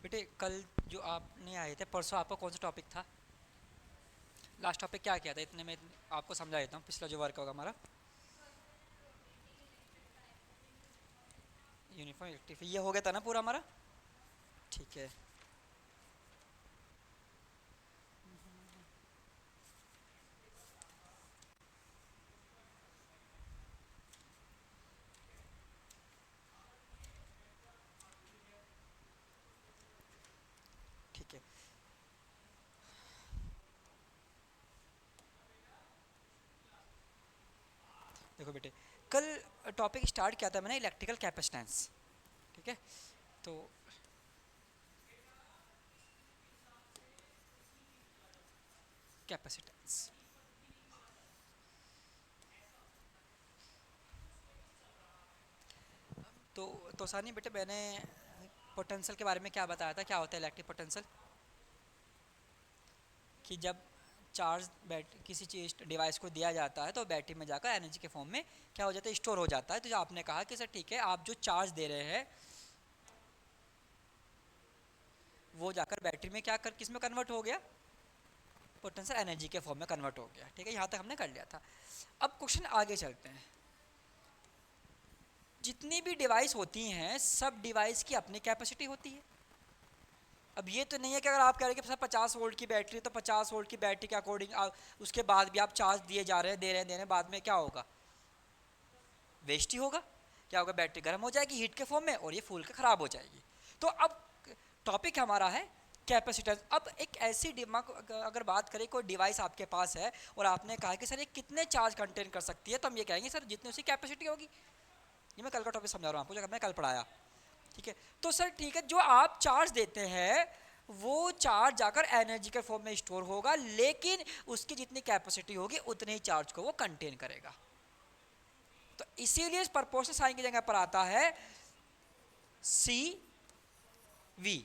बेटे कल जो आपने आए थे परसों, आपका कौन सा टॉपिक था? लास्ट टॉपिक क्या किया था? इतने में आपको समझा देता हूँ पिछला जो वर्क होगा हमारा। यूनिफॉर्म इलेक्ट्रिक ये हो गया था ना पूरा हमारा? ठीक है। ठीक है, देखो बेटे, कल टॉपिक स्टार्ट किया था मैंने इलेक्ट्रिकल कैपेसिटेंस। ठीक है, तो कैपेसिटेंस तो सानी बेटे, मैंने पोटेंशियल के बारे में क्या बताया था, क्या होता है इलेक्ट्रिक पोटेंशियल? कि जब चार्ज बैट किसी चीज़ डिवाइस को दिया जाता है तो बैटरी में जाकर एनर्जी के फॉर्म में क्या हो जाता है, स्टोर हो जाता है। तो जो आपने कहा कि सर ठीक है, आप जो चार्ज दे रहे हैं वो जाकर बैटरी में क्या कर किस में कन्वर्ट हो गया, पोटेंशियल एनर्जी के फॉर्म में कन्वर्ट हो गया। ठीक है, यहाँ तक हमने कर लिया था। अब क्वेश्चन आगे चलते हैं। जितनी भी डिवाइस होती हैं सब डिवाइस की अपनी कैपेसिटी होती है। अब ये तो नहीं है कि अगर आप कह रहे हैं कि सर 50 वोल्ट की बैटरी, तो 50 वोल्ट की बैटरी के अकॉर्डिंग उसके बाद भी आप चार्ज दिए जा रहे हैं, दे रहे हैं, दे रहे हैं, बाद में क्या होगा, वेस्ट ही होगा। क्या होगा, बैटरी गर्म हो जाएगी हीट के फॉर्म में और ये फूल के ख़राब हो जाएगी। तो अब टॉपिक हमारा है कैपेसिटेंस। अब एक ऐसी दिमाग अगर बात करें, कोई डिवाइस आपके पास है और आपने कहा कि सर ये कितने चार्ज कंटेन कर सकती है, तो हम ये कहेंगे सर जितनी उसकी कैपेसिटी होगी। ये मैं कल का टॉपिक समझा रहा हूँ आपको, जो हमने कल पढ़ाया। ठीक है, तो सर ठीक है, जो आप चार्ज देते हैं वो चार्ज जाकर एनर्जी के फॉर्म में स्टोर होगा, लेकिन उसकी जितनी कैपेसिटी होगी उतने ही चार्ज को वो कंटेन करेगा। तो इसीलिए प्रोपोर्शनल साइन की जगह पर आता है सी वी।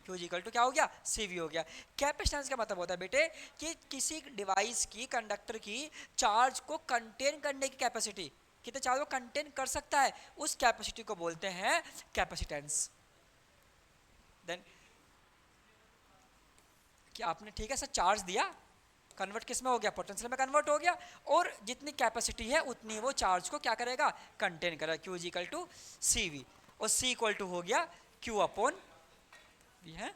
क्यू इक्वल टू क्या हो गया, सी वी हो गया। कैपेसिटेंस का मतलब होता है बेटे कि किसी डिवाइस की, कंडक्टर की चार्ज को कंटेन करने की कैपेसिटी, कितने चार्ज को कंटेन कर सकता है, उस कैपेसिटी को बोलते हैं कैपेसिटेंस। देन कि आपने ठीक है सर चार्ज दिया, कन्वर्ट किस में हो गया, पोटेंशियल में कन्वर्ट हो गया, और जितनी कैपेसिटी है उतनी वो चार्ज को क्या करेगा, कंटेन करेगा। Q is equal to C V, और सी इक्वल टू हो गया क्यू अपॉन वी है।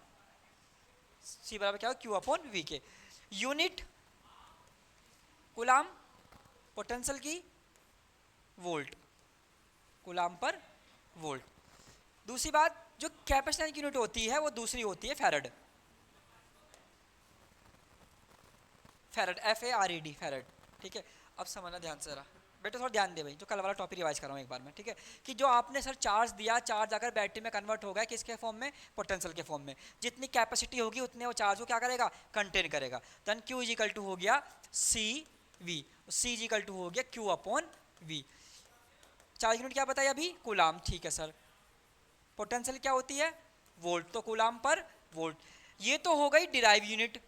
सी बराबर क्या हो, क्यू अपॉन वी के। यूनिट कुलाम, पोटेंशियल की वोल्ट, कुलाम पर वोल्ट। दूसरी बात, जो कैपेसिटेंस की यूनिट होती है वो दूसरी होती है farad. Farad, F A R E D, farad. ठीक है, अब समझना ध्यान से जरा बेटे, थोड़ा ध्यान दे भाई, जो कल वाला टॉपिक रिवाइज कर रहा हूँ एक बार में। ठीक है, कि जो आपने सर चार्ज दिया, चार्ज अगर बैटरी में कन्वर्ट होगा किसके फॉर्म में, पोटेंशियल के फॉर्म में, जितनी कैपेसिटी होगी उतने वो चार्ज को क्या करेगा, कंटेन करेगा। Then Q is equal to हो गया C V, C is equal to हो गया Q upon V. Charge unit क्या बताया अभी, कूलाम। ठीक है सर, पोटेंशियल क्या होती है, वोल्ट, तो कूलाम पर वोल्ट। ये तो हो गई डिराइव यूनिट।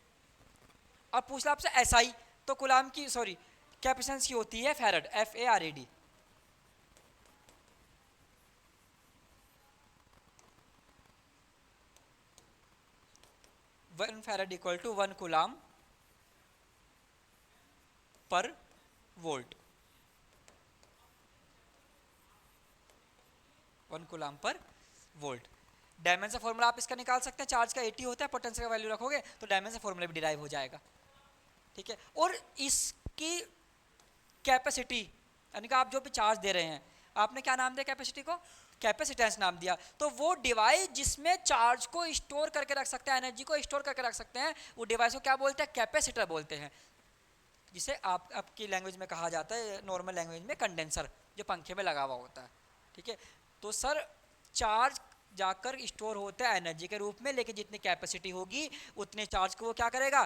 अब पूछ ला आपसे एसआई, तो कूलाम की सॉरी कैपेसिटेंस की होती है farad, F A R A D. One farad equal to one coulomb per volt, one coulomb per volt. Dimension formula आप इसका निकाल सकते हैं, चार्ज का 80 होता है, पोटेंशियल का वैल्यू रखोगे तो डायमेंशन फॉर्मूला भी डिराइव हो जाएगा। ठीक है, और इसकी कैपेसिटी, यानी कि आप जो भी चार्ज दे रहे हैं, आपने क्या नाम दिया कैपेसिटी को, कैपेसिटेंस नाम दिया। तो वो डिवाइस जिसमें चार्ज को स्टोर करके रख सकते हैं, एनर्जी को स्टोर करके रख सकते हैं, वो डिवाइस को क्या बोलते हैं, कैपेसिटर बोलते हैं। जिसे आप आपकी लैंग्वेज में कहा जाता है, नॉर्मल लैंग्वेज में कंडेंसर, जो पंखे में लगा हुआ होता है। ठीक है, तो सर चार्ज जाकर स्टोर होता है एनर्जी के रूप में, लेकिन जितनी कैपेसिटी होगी उतने चार्ज को वो क्या करेगा,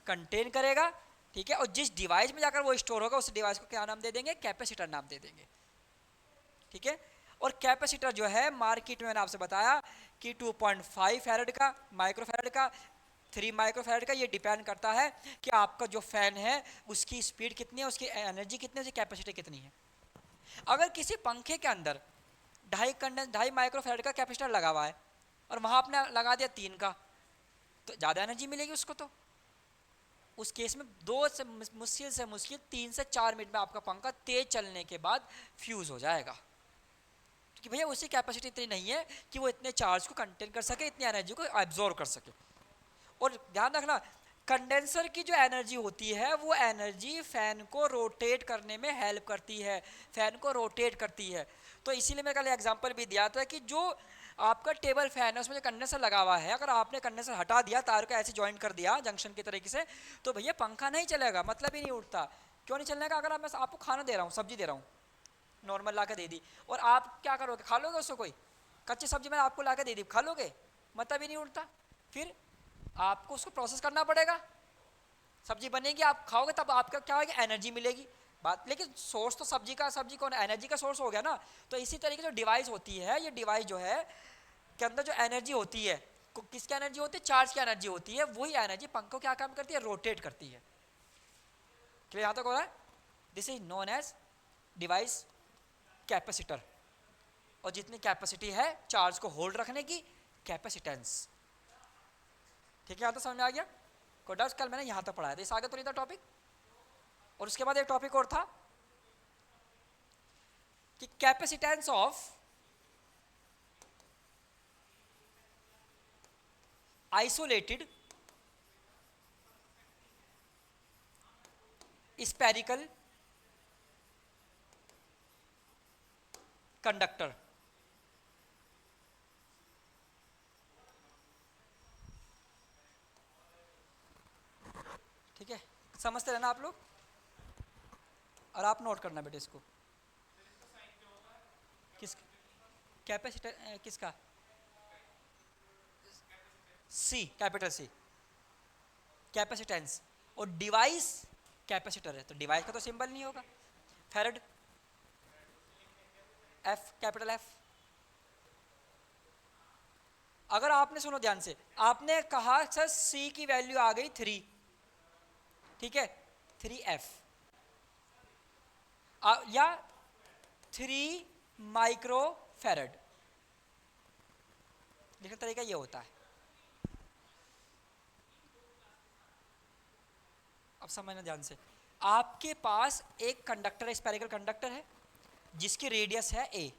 कंटेन करेगा। ठीक है, और जिस डिवाइस में जाकर वो स्टोर होगा उस डिवाइस को क्या नाम दे देंगे, कैपेसिटर नाम दे देंगे। ठीक है, और कैपेसिटर जो है मार्केट में मैंने आपसे बताया कि 2.5 फैरड का, माइक्रो फैरड का, 3 माइक्रो फैरड का, ये डिपेंड करता है कि आपका जो फैन है उसकी स्पीड कितनी है, उसकी एनर्जी कितनी है, उसकी कैपेसिटी कितनी है। अगर किसी पंखे के अंदर 2.5 माइक्रो फैरड का कैपेसिटर लगा हुआ है, और वहाँ आपने लगा दिया 3 का, तो ज़्यादा एनर्जी मिलेगी उसको। तो उस केस में मुश्किल से मुश्किल 3 से 4 मिनट में आपका पंखा तेज चलने के बाद फ्यूज़ हो जाएगा, क्योंकि भैया उसकी कैपेसिटी इतनी नहीं है कि वो इतने चार्ज को कंटेन कर सके, इतनी एनर्जी को एब्जॉर्व कर सके। और ध्यान रखना, कंडेंसर की जो एनर्जी होती है वो एनर्जी फैन को रोटेट करने में हेल्प करती है, फैन को रोटेट करती है। तो इसीलिए मैं कल एग्जांपल भी दिया था कि जो आपका टेबल फैन है उसमें जो कंडेंसर लगा हुआ है, अगर आपने कंडेंसर हटा दिया, तार को ऐसे ज्वाइन कर दिया जंक्शन की तरीके से, तो भैया पंखा नहीं चलेगा, मतलब ही नहीं उठता। क्यों नहीं चलने का? अगर मैं आपको खाना दे रहा हूँ, सब्जी दे रहा हूँ, नॉर्मल ला के दे दी, और आप क्या करोगे, खा लोगे उसको? कोई कच्ची सब्जी मैंने आपको ला के दे दी, खा लोगे? मतलब ही नहीं उठता। फिर आपको उसको प्रोसेस करना पड़ेगा, सब्जी बनेगी, आप खाओगे, तब आपका क्या होगी, एनर्जी मिलेगी। बात, लेकिन सोर्स तो सब्जी कौन, एनर्जी का सोर्स हो गया ना। तो इसी तरीके जो डिवाइस होती है, ये डिवाइस जो है के अंदर जो एनर्जी होती है, किसकी एनर्जी होती है, चार्ज की एनर्जी होती है, वही एनर्जी पंखों क्या काम करती है, रोटेट करती है। क्लियर यहाँ तक हो रहा है? This is known edge device capacitor. और जितनी कैपेसिटी है चार्ज को होल्ड रखने की, कैपेसिटेंस। ठीक है, यहाँ तक समझ में आ गया? कोडास कल मैंने यहाँ तक पढ़ाया था, इस आगे तो नहीं था टॉपिक। और उसके बाद एक टॉपिक और था कि capacitance of isolated spherical conductor. ठीक है, समझते रहना आप लोग, और आप नोट करना बेटे इसको। किस कैपेसिटर, किसका? सी, कैपिटल सी, कैपेसिटेंस। और डिवाइस कैपेसिटर है, तो डिवाइस का तो सिंबल नहीं होगा, फेरेड, एफ, कैपिटल एफ। अगर आपने, सुनो ध्यान से, आपने कहा सर सी की वैल्यू आ गई 3, ठीक है, 3F या 3 माइक्रो फेरेड, लिखने तरीका ये होता है। अब समझना ध्यान से, आपके पास एक कंडक्टर है, स्पेरिकल कंडक्टर है, जिसकी रेडियस है a,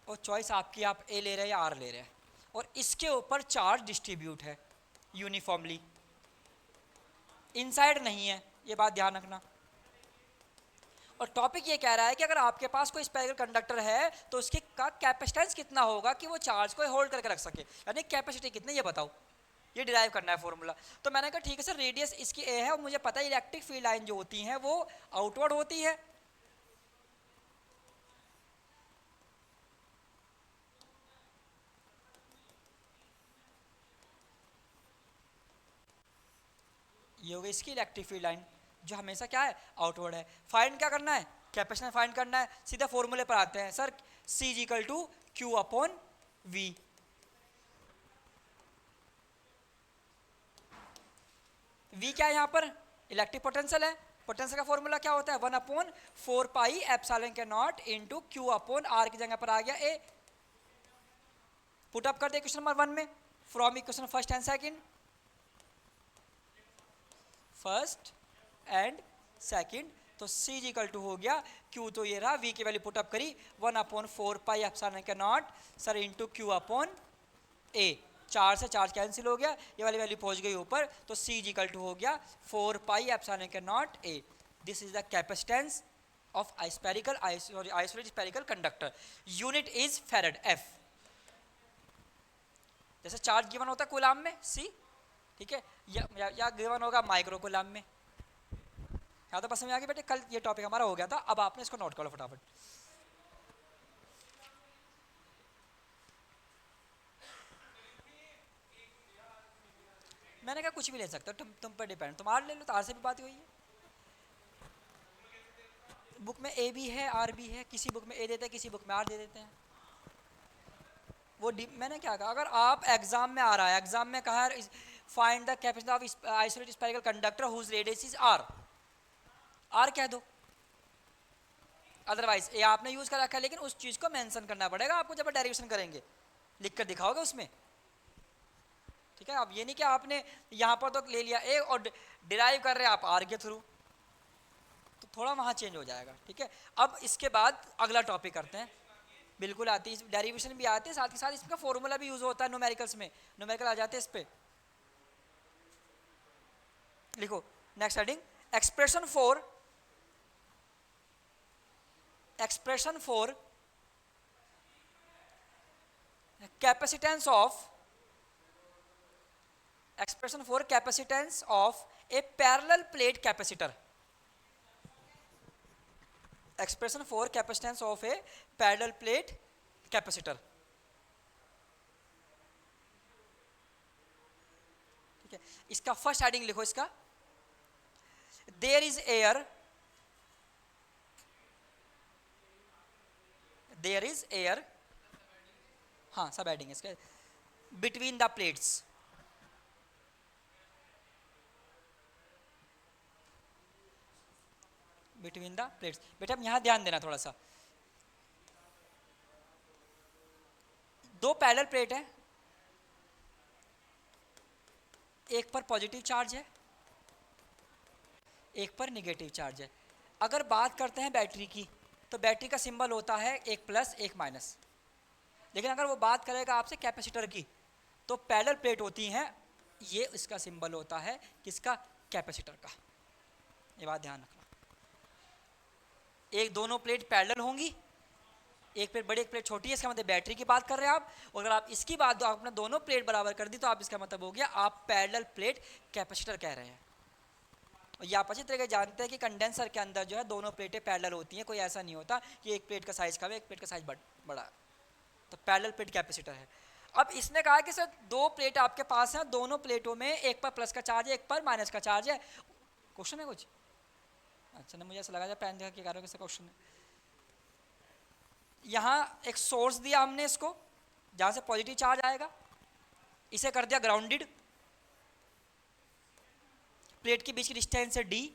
और चॉइस आपकी, आप a ले रहे हैं या r ले रहे हैं, और इसके ऊपर चार्ज डिस्ट्रीब्यूट है यूनिफॉर्मली, इनसाइड नहीं है, ये बात ध्यान रखना। और टॉपिक ये कह रहा है कि अगर आपके पास कोई स्पेरिकल कंडक्टर है तो उसकी का कैपेसिटेंस कितना होगा कि वो चार्ज को होल्ड करके रख सके, यानी कैपेसिटी कितनी, ये बताओ, ये डिराइव करना है फॉर्मूला। तो मैंने कहा ठीक है सर, रेडियस इसकी a है, और मुझे पता है इलेक्ट्रिक फील्ड लाइन जो होती हैं वो आउटवर्ड होती है, ये हो गई इसकी इलेक्ट्रिक फील्ड लाइन, जो हमेशा क्या है, आउटवर्ड है। फाइंड क्या करना है, कैपेसिटेंस फाइंड करना है। सीधा फॉर्मूले पर आते हैं sir, C equal to Q upon V। V क्या है यहाँ पर, इलेक्ट्रिक पोटेंशियल है। पोटेंशियल का फॉर्मूला क्या होता है, 1/4 पाई एप्सिलॉन के naught into Q upon R की जगह पर आ गया A। पुट अप कर दे क्वेश्चन नंबर 1 में, from equation first and second, first and second. तो C इक्वल टू हो गया Q, तो ये रहा, V की वैल्यू पुट अप करी 1/4 पाई एप्सिलॉन के not sir into Q upon A, 4 से चार्ज कैंसिल हो गया, ये वाली वैल्यू पहुंच गई ऊपर, तो C इक्वल टू हो गया 4 पाई एप्सिलॉन के not A। This is the capacitance of spherical isolated spherical conductor, unit is फेरेड F। जैसे चार्ज गिवन होता है कूलाम में C, ठीक है, या गिवन होगा माइक्रो कूलाम में। यहाँ तो बस में आ गई बेटे, कल ये टॉपिक हमारा हो गया था, अब आपने इसको नोट कर लो फटाफट। मैंने कहा कुछ भी ले सकते हो, तुम पर डिपेंड, तुम आर ले लो, तो आर से भी बात हुई है। बुक में ए भी है, आर भी है, किसी बुक में ए देते हैं, किसी बुक में आर दे देते हैं। वो मैंने क्या कहा, अगर आप एग्जाम में आ रहा है, एग्जाम में कहा find the capacity of isolated spherical conductor whose radius is R, R कह दो, अदरवाइज ए आपने यूज कर रखा है, लेकिन उस चीज को मेंशन करना पड़ेगा आपको जब डेरिवेशन करेंगे, लिख कर दिखाओगे उसमें। ठीक है, अब ये नहीं कि आपने यहाँ पर तो ले लिया ए और डिराइव कर रहे हैं आप आर के थ्रू, तो थोड़ा वहाँ चेंज हो जाएगा। ठीक है, अब इसके बाद अगला टॉपिक करते हैं। बिल्कुल आती है, डेरिवेशन भी आती है, साथ ही साथ इसका फॉर्मूला भी यूज होता है न्यूमेरिकल्स में, न्यूमेरिकल आ जाते हैं इस पे। लिखो next heading, expression for capacitance of A parallel plate capacitor. Expression for capacitance of A parallel plate capacitor. ठीक है, इसका फर्स्ट हेडिंग लिखो, इसका देयर इज एयर, हाँ सब हेडिंग इसका, between the plates. Between the plates, बेटा यहां ध्यान देना थोड़ा सा। दो पैरेलल प्लेट है, एक पर पॉजिटिव चार्ज है, एक पर नेगेटिव चार्ज है। अगर बात करते हैं बैटरी की, तो बैटरी का सिंबल होता है एक प्लस एक माइनस। लेकिन अगर वो बात करेगा आपसे कैपेसिटर की, तो पैरेलल प्लेट होती हैं, ये इसका सिंबल होता है किसका, कैपेसिटर का। ये बात ध्यान रखना, एक दोनों प्लेट पैरेलल होंगी, एक प्लेट बड़ी एक प्लेट छोटी है, इसका मतलब बैटरी की बात कर रहे हैं आप। और अगर आप इसकी बात आपने दोनों प्लेट बराबर कर दी, तो आप इसका मतलब हो गया आप पैरेलल प्लेट कैपेसिटर कह रहे हैं। और ये आप अच्छी तरह जानते हैं कि कंडेंसर के अंदर जो है दोनों प्लेटें पैरेलल होती हैं, कोई ऐसा नहीं होता कि एक प्लेट का साइज कम है एक प्लेट का साइज बड़ा। तो पैरेलल प्लेट कैपेसिटर है। अब इसने कहा कि सर दो प्लेट आपके पास हैं, दोनों प्लेटों में एक पर प्लस का चार्ज है एक पर माइनस का चार्ज है। क्वेश्चन है कुछ? अच्छा नहीं, मुझे ऐसा लगा पैन देखा कि क्वेश्चन है। यहाँ एक सोर्स दिया हमने इसको, जहाँ से पॉजिटिव चार्ज आएगा, इसे कर दिया ग्राउंडेड, प्लेट के बीच की डिस्टेंस है d,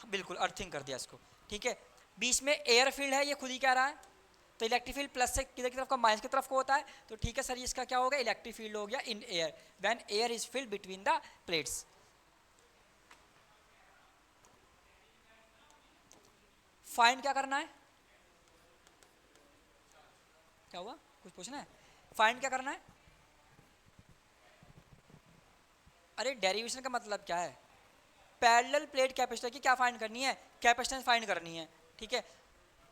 बिल्कुल अर्थिंग कर दिया इसको। ठीक है, बीच में एयर फील्ड है, ये खुद ही कह रहा है, तो इलेक्ट्रिक फील्ड प्लस से किधर की तरफ का माइनस की तरफ को होता है। तो ठीक है सर, इसका क्या होगा, इलेक्ट्रिक फील्ड हो गया in air when air is filled between the plates. Find क्या करना है, क्या हुआ, कुछ पूछना है? फाइंड क्या करना है? अरे डेरिवेशन का मतलब क्या है, पैरेलल प्लेट कैपेसिटर की क्या फाइंड करनी है, कैपेसिटेंस फाइंड करनी है। ठीक है,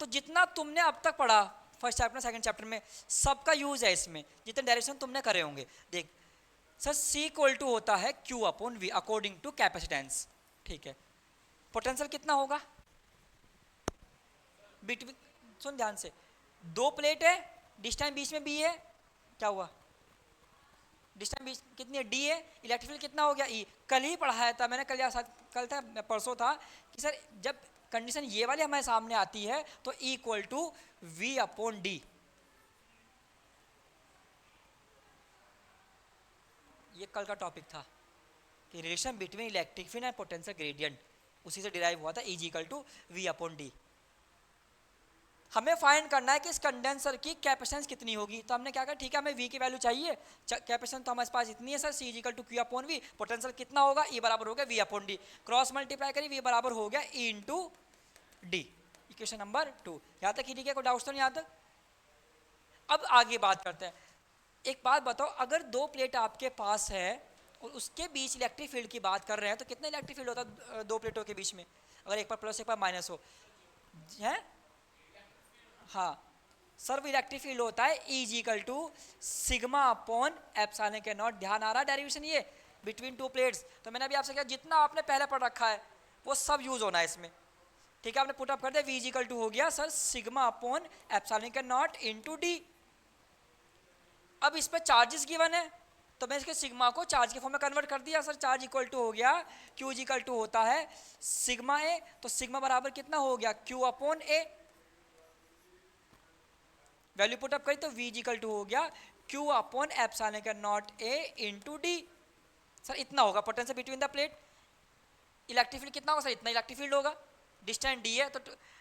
तो जितना तुमने अब तक पढ़ा फर्स्ट चैप्टर सेकंड चैप्टर में, सबका यूज है इसमें, जितने डायरेक्शन तुमने करे होंगे। देख सर, C इक्वल टू होता है Q upon V according to capacitance. ठीक है, पोटेंशियल कितना होगा बिटवीन, सुन ध्यान से, दो प्लेट है, डिस्टेंस बीच में B है, क्या हुआ, डिस्टेंस बीच कितनी है, D है, इलेक्ट्रिक फील्ड कितना हो गया E। कल ही पढ़ाया था मैंने, कल था परसों था कि सर जब कंडीशन ये वाली हमारे सामने आती है तो E equal to V upon D। ये कल का टॉपिक था कि relation between electric field and potential gradient, उसी से डिराइव हुआ था E equal to V upon D। हमें फाइंड करना है कि इस कंडेंसर की कैपेसिटेंस कितनी होगी। तो हमने क्या कहा, ठीक है हमें V की वैल्यू चाहिए, कैपेसिटेंस तो हमारे पास इतनी है sir, C equal to Q upon V, potential कितना होगा, E बराबर हो गया V upon D, cross multiply करिए, V बराबर हो गया E into D। Equation number 2, यहाँ तक ठीक है, कोई डाउट तो नहीं यहाँ तक? अब आगे बात करते हैं। एक बात बताओ, अगर दो प्लेट आपके पास है और उसके बीच इलेक्ट्रिक फील्ड की बात कर रहे हैं, तो कितना इलेक्ट्रिक फील्ड होता है दो प्लेटों के बीच में, अगर एक पर प्लस एक पर माइनस हो, है? हाँ सर, वो इलेक्ट्रिक फील्ड होता है E equal to sigma upon epsilon के नॉट। ध्यान आ रहा है डेरिवेशन ये बिटवीन टू प्लेट्स? तो मैंने अभी आपसे कहा जितना आपने पहले पढ़ रखा है वो सब यूज होना है इसमें। ठीक है, आपने पुट अप कर दिया, V इक्वल टू हो गया सर सिग्मा अपॉन एप्सिलॉन के नॉट इनटू D। अब इस पर चार्जेस गिवन है, तो मैं इसके सिग्मा को चार्ज के फॉर्म में कन्वर्ट कर दिया, सर चार्ज इक्वल टू हो गया Q इक्वल टू होता है सिग्मा A, तो सिग्मा बराबर कितना हो गया Q upon A। Value put up करी तो V इक्वल टू हो गया Q अपॉन एप्सिलॉन का naught A into D। Sir इतना होगा potential between the plate. Electric field कितना होगा सर, इतना इलेक्ट्रिक फील्ड होगा, डिस्टेंस डी है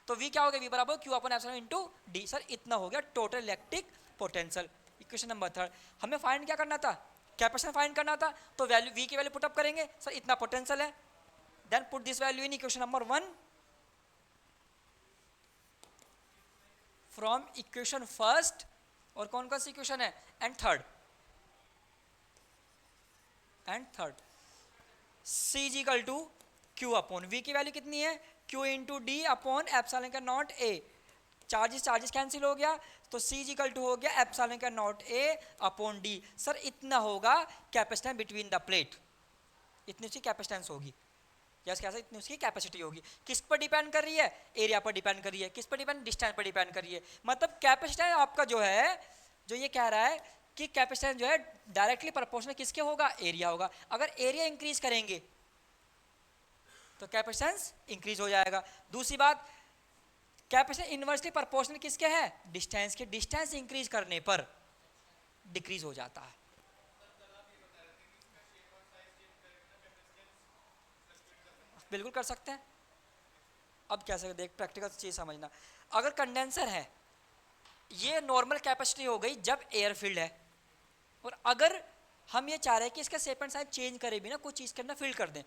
तो वी क्या हो गया, वी बराबर क्यू अपन एप्सिलॉन इनटू डी। सर इतना हो गया total electric potential. Equation number 3 हमें फाइंड क्या करना था, कैपेसिटेंस फाइंड करना था, तो वैल्यू वी की वैल्यू पुटअप करेंगे, सर इतना पोटेंशियल है, then put this value in equation number 1 from equation first, और कौन कौन सी इक्वेशन है, and third C is equal to Q upon V की वैल्यू कितनी है, Q into D upon epsilon का नॉट A, चार्जेस कैंसिल हो गया, तो C इज इक्वल टू हो गया एप्सिलॉन का naught A upon D। Sir इतना होगा कैपेसिटेंस बिटवीन द प्लेट, इतनी उसकी कैपेसिटेंस होगी, यस कैसे, इतनी उसकी कैपेसिटी होगी। किस पर डिपेंड कर रही है, एरिया पर डिपेंड कर रही है, किस पर डिपेंड, डिस्टेंस पर डिपेंड कर रही है। मतलब कैपेसिटेंस आपका जो है, जो ये कह रहा है कि कैपेसिटेंस जो है डायरेक्टली प्रोपोर्शनल किसके होगा, एरिया होगा। अगर एरिया इंक्रीज करेंगे तो कैपेसिटेंस इंक्रीज हो जाएगा। दूसरी बात, कैपेसिटेंस इनवर्सली प्रोपोर्शनल किसके है, डिस्टेंस के, डिस्टेंस इंक्रीज करने पर डिक्रीज हो जाता है। बिल्कुल कर सकते हैं। अब कैसे देख, प्रैक्टिकल चीज समझना, अगर कंडेंसर है, ये नॉर्मल कैपेसिटी हो गई जब एयर फील्ड है, और अगर हम ये चाह रहे हैं कि इसका शेप एंड साइज चेंज करे भी ना, कुछ चीज़ के अंदर फिल कर दें,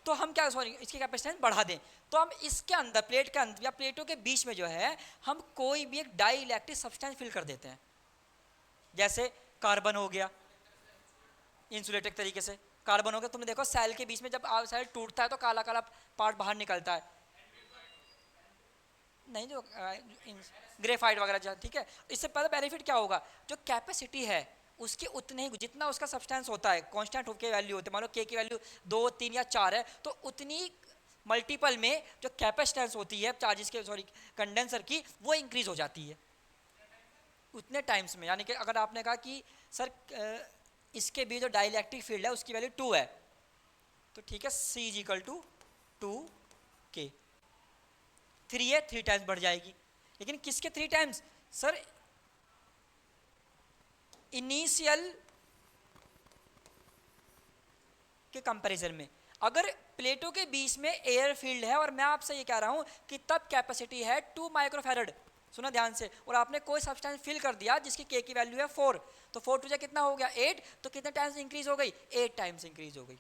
तो हम क्या, सॉरी इसकी कैपेसिटेंस बढ़ा दें, तो हम इसके अंदर, प्लेट के अंदर या प्लेटों के बीच में जो है, हम कोई भी एक डाई इलेक्ट्रिक सब्सटेंस फिल कर देते हैं। जैसे कार्बन हो गया, इंसुलेटेड तरीके से कार्बन हो गया, तुमने देखो सेल के बीच में जब सेल टूटता है तो काला काला पार्ट बाहर निकलता है, नहीं जो ग्रेफाइट वगैरह, ठीक है। इससे पहले बेनिफिट क्या होगा, जो कैपेसिटी है उसके उतने ही, जितना उसका सब्सटेंस होता है, कांस्टेंट के वैल्यू होते हैं, मान लो के की वैल्यू 2, 3 या 4 है, तो उतनी मल्टीपल में जो कैपेसिटेंस होती है चार्जेस के, सॉरी कंडेंसर की, वो इंक्रीज हो जाती है उतने टाइम्स में। यानी कि अगर आपने कहा कि सर इसके भी जो डाइलेक्ट्रिक फील्ड है उसकी वैल्यू 2 है, तो ठीक है, C is equal to 2K। 3 है, 3 टाइम्स बढ़ जाएगी, लेकिन किसके 3 टाइम्स, सर इनिशियल के कंपैरिजन में। अगर प्लेटों के बीच में एयर फील्ड है और मैं आपसे ये कह रहा हूं कि तब कैपेसिटी है 2 माइक्रोफैरड, सुना ध्यान से, और आपने कोई सब्सटेंस फिल कर दिया जिसकी के की वैल्यू है 4, तो 4 टू जा कितना हो गया 8, तो कितने टाइम्स इंक्रीज हो गई, 8 टाइम्स इंक्रीज हो गई,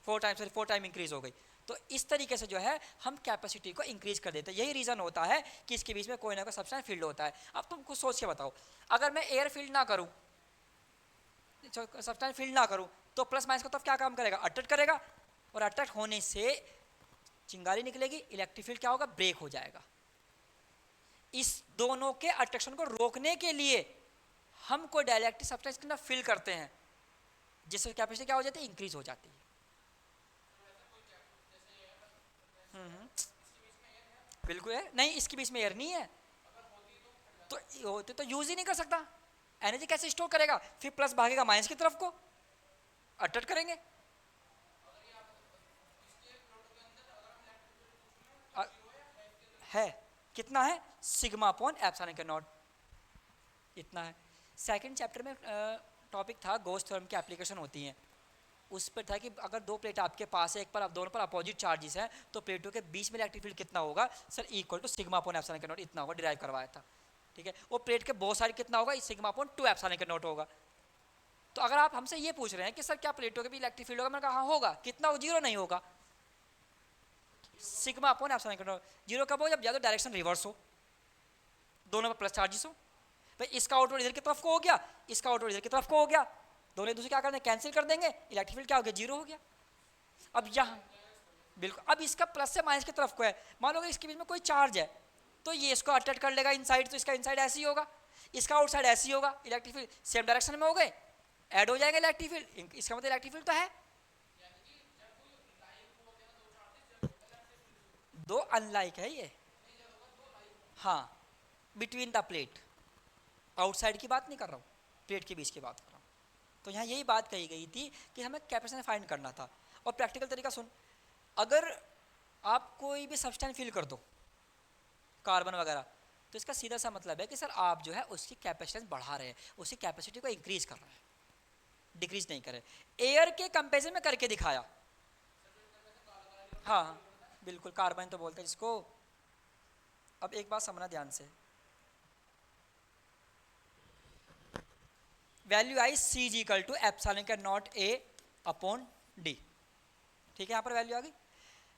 4 टाइम इंक्रीज हो गई। तो इस तरीके से जो है हम कैपेसिटी को इंक्रीज कर देते हैं। यही रीज़न होता है कि इसके बीच में कोई ना कोई सब्सटेंस फील्ड होता है। अब तुम कुछ सोच के बताओ, अगर मैं एयर फील्ड ना करूं, सब्सटेंस फील्ड ना करूं, तो प्लस माइनस का तो क्या काम करेगा, अट्रैक्ट करेगा, और अट्रैक्ट होने से चिंगारी निकलेगी, इलेक्ट्रिक फील्ड क्या होगा, ब्रेक हो जाएगा। इस दोनों के अट्रैक्शन को रोकने के लिए हम कोई डाइलेक्ट्रिक सब्सटेंस के अंदर फिल करते हैं, जिससे कैपेसिटी क्या हो जाती है, इंक्रीज हो जाती है। बिल्कुल है, नहीं इसके बीच में एयर नहीं है, तो होते तो यूज ही नहीं कर सकता, एनर्जी कैसे स्टोर करेगा, फिर प्लस भागेगा माइनस की तरफ को, अट्रैक्ट करेंगे। है कितना है, सिग्मा अपॉन एप्सिलॉन के नॉट, इतना है। सेकंड चैप्टर में टॉपिक था गॉस थ्योरम की एप्लीकेशन होती हैं, उस पर था कि अगर दो प्लेट आपके पास है, एक पर आप दोनों पर अपोजिट चार्जेस हैं, तो प्लेटों के बीच में इलेक्ट्रिक फील्ड कितना होगा, sir equal to sigma upon epsilon के नॉट, इतना होगा, डिराइव करवाया था, ठीक है। वो प्लेट के बहुत सारे कितना होगा, सिग्मा अपॉन 2 एप्सिलॉन के नॉट होगा। तो अगर आप हमसे ये पूछ रहे हैं कि सर क्या प्लेटों के भी इलेक्ट्रिक फील्ड होगा, मैंने कहा हाँ होगा, कितना हो, 0 नहीं होगा, सिग्मा अपॉन एप्सिलॉन के नॉट। 0 कब हो, जब या तो डायरेक्शन रिवर्स हो, दोनों पर प्लस चार्जेस हो, भाई इसका आउटवर्ड इधर की तरफ को हो गया, इसका आउटवर्ड इधर की तरफ को हो गया, दोनों एक दूसरे क्या करते हैं, कैंसिल कर देंगे, इलेक्ट्रिक फील्ड क्या हो गया, 0 हो गया। अब यहाँ बिल्कुल, अब इसका प्लस से माइनस की तरफ को है, मान लो अगर इसके बीच में कोई चार्ज है, तो ये इसको अट्रैक्ट कर लेगा इनसाइड, तो इसका इनसाइड ऐसे ही होगा, इसका आउटसाइड ऐसे ही होगा, इलेक्ट्रिक फील्ड सेम डायरेक्शन में हो गए, ऐड हो जाएगा इलेक्ट्रिक फील्ड, इसका मतलब इलेक्ट्रिक फील्ड तो है। दो अनलाइक है ये, हाँ, बिटवीन द प्लेट, आउटसाइड की बात नहीं कर रहा हूँ, प्लेट के बीच की बात कर रहा हूँ। तो यहाँ यही बात कही गई थी कि हमें कैपेसिटेंस फाइंड करना था। और प्रैक्टिकल तरीका सुन, अगर आप कोई भी सब्सटेंस फिल कर दो, कार्बन वगैरह, तो इसका सीधा सा मतलब है कि सर आप जो है उसकी कैपेसिटेंस बढ़ा रहे हैं, उसकी कैपेसिटी को इंक्रीज कर रहे हैं, डिक्रीज नहीं कर रहे। एयर के कंपेरिजन में करके दिखाया, हाँ हाँ, बिल्कुल कार्बाइन तो बोलते हैं जिसको। अब एक बात समझना ध्यान से, वैल्यू आई सी जी इक्वल टू एप्सिलॉन का नॉट ए अपॉन डी। ठीक है, यहाँ पर वैल्यू आ गई।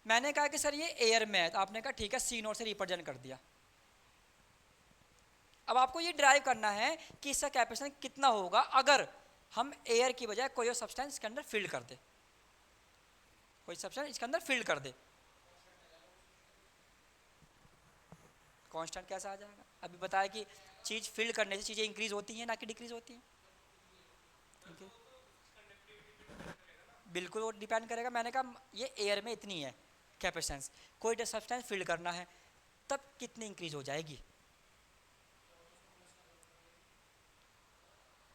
मैंने कहा कि सर ये एयर में है, तो आपने कहा ठीक है सी नॉट से रिप्रेजेंट कर दिया। अब आपको ये ड्राइव करना है कि इसका कैपेसिटेंस कितना होगा अगर हम एयर की बजाय कोई और सब्सटेंस इसके अंदर फिल कर दे, कोई सब्सटेंस इसके अंदर फिल कर दे। कांस्टेंट कैसा आ जाएगा? अभी बताया कि चीज़ फिल करने से चीज़ें इंक्रीज होती हैं ना कि डिक्रीज होती हैं। बिल्कुल वो डिपेंड करेगा। मैंने कहा ये एयर में इतनी है कैपेसिटेंस, कोई सब्सटेंस फिल करना है तब कितनी इंक्रीज हो जाएगी,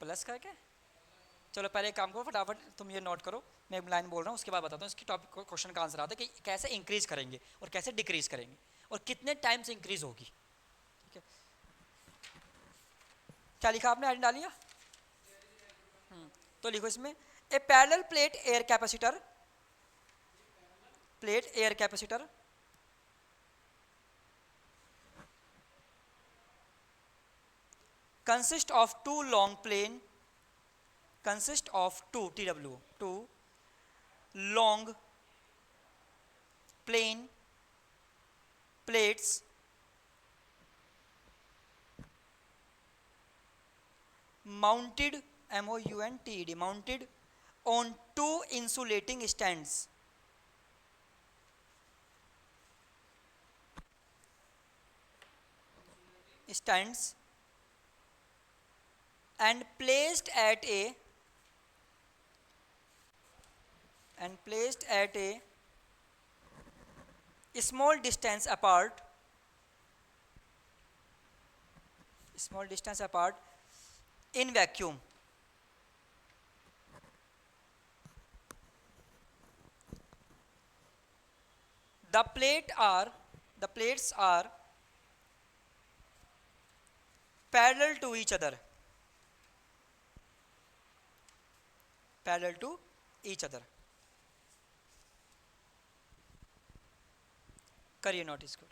प्लस करके। चलो पहले एक काम करो, फटाफट तुम ये नोट करो, मैं एक लाइन बोल रहा हूँ उसके बाद बताता हूँ इसकी टॉपिक क्वेश्चन का आंसर आता है कि कैसे इंक्रीज करेंगे और कैसे डिक्रीज करेंगे और कितने टाइम से इंक्रीज होगी। ठीक है, क्या लिखा आपने, आइडिया डालिए। तो लिखो इसमें a parallel plate air capacitor, plate air capacitor consist of two long plane, consist of two long plane plates mounted mounted mounted on two insulating stands and placed at a small distance apart, in vacuum. The plates are parallel to each other, करिए note इसको।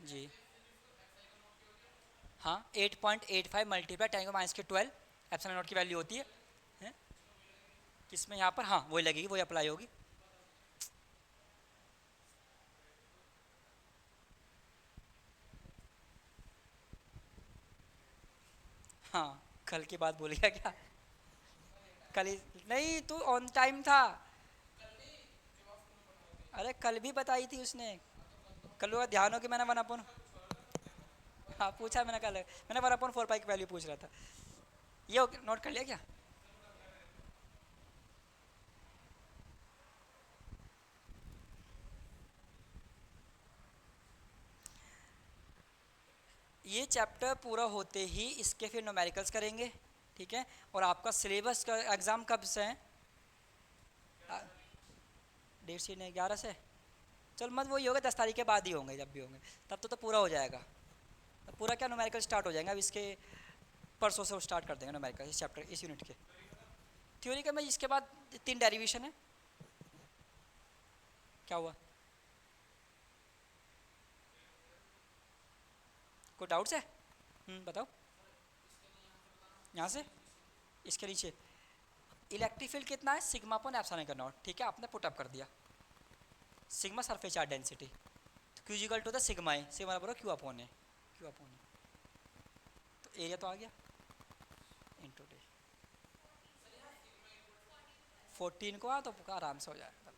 जी हाँ, 8.85 multiply 10⁻⁻12 epsilon not की value होती है किसमें यहाँ पर, हाँ वही लगेगी, वही अप्लाई होगी। हाँ, कल की बात भूल गया क्या? कल ही नहीं, तू ऑन टाइम था। अरे कल भी बताई थी उसने, कल वो ध्यान हो कि मैंने 1/, हाँ पूछा मैंने कल, मैंने 1/4 की वैल्यू पूछ रहा था। ये नोट कर लिया क्या? ये चैप्टर पूरा होते ही इसके फिर न्यूमेरिकल्स करेंगे। ठीक है, और आपका सिलेबस का एग्ज़ाम कब से है? डेट शीट नहीं, 11 से। चल मत, वही होगा 10 तारीख के बाद ही होंगे, जब भी होंगे तब तो पूरा हो जाएगा। तब पूरा क्या न्यूमेरिकल स्टार्ट हो जाएगा। अब इसके परसों से स्टार्ट कर देंगे न्यूमेरिकल इस चैप्टर, इस यूनिट के। थ्योरी का मैं इसके बाद 3 डेरिवेशन है। क्या हुआ, कोई डाउट्स है? बताओ। यहाँ से इसके नीचे इलेक्ट्रिक फील्ड कितना है, सिग्मा अपॉन एप्सिलॉन का नॉट। ठीक है, आपने पुट अप कर दिया सिग्मा सरफेस चार्ज डेंसिटी, तो Q equal to the sigma है, सिग्मा बराबर क्यू अपॉन है, तो एरिया तो आ गया इनटू डी। 14 को आ तो आराम से हो जाएगा।